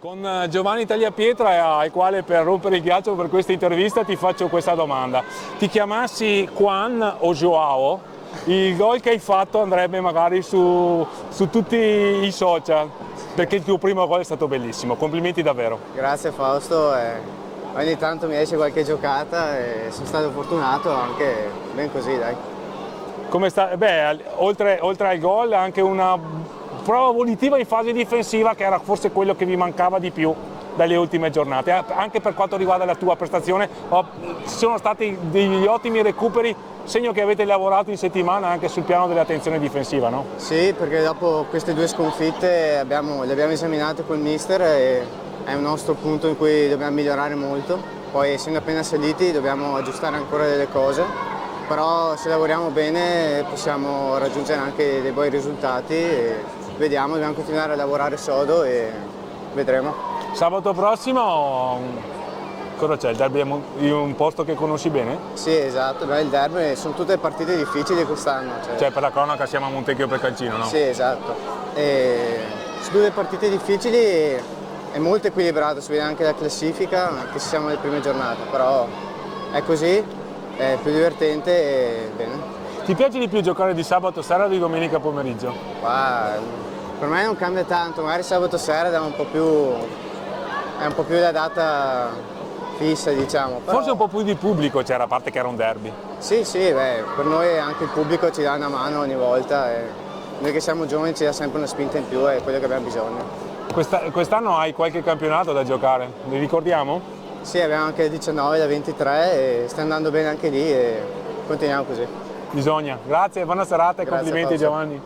Con Giovanni Tagliapietra, al quale per rompere il ghiaccio per questa intervista ti faccio questa domanda. Ti chiamassi Juan o Joao, il gol che hai fatto andrebbe magari su tutti i social, perché il tuo primo gol è stato bellissimo. Complimenti davvero. Grazie Fausto, ogni tanto mi esce qualche giocata e sono stato fortunato anche ben così, dai. Come sta? Beh, oltre al gol, anche una prova volitiva in fase difensiva, che era forse quello che vi mancava di più dalle ultime giornate. Anche per quanto riguarda la tua prestazione, ci sono stati degli ottimi recuperi, segno che avete lavorato in settimana anche sul piano dell'attenzione difensiva, no? Sì, perché dopo queste due sconfitte le abbiamo esaminate col mister e è un nostro punto in cui dobbiamo migliorare molto. Poi essendo appena saliti dobbiamo aggiustare ancora delle cose, però se lavoriamo bene possiamo raggiungere anche dei buoni risultati e vediamo, dobbiamo continuare a lavorare sodo e vedremo. Sabato prossimo cosa c'è? Il derby di un posto che conosci bene? Sì, esatto, beh, il derby sono tutte partite difficili quest'anno. Cioè per la cronaca siamo a Montecchio per Cancino, no? Sì, esatto. E sono due partite difficili e è molto equilibrato, si vede anche la classifica, anche se siamo alle prime giornate, però è così, è più divertente e bene. Ti piace di più giocare di sabato sera o di domenica pomeriggio? Per me non cambia tanto, magari sabato sera è un po' più la data fissa, diciamo. Però... Forse un po' più di pubblico c'era, a parte che era un derby. Sì, beh, per noi anche il pubblico ci dà una mano ogni volta e noi che siamo giovani ci dà sempre una spinta in più, è quello che abbiamo bisogno. Quest'anno hai qualche campionato da giocare, li ricordiamo? Sì, abbiamo anche il 19, la 23 e sta andando bene anche lì e continuiamo così. Bisogna. Grazie, buona serata e Grazie, complimenti Fausto. Giovanni.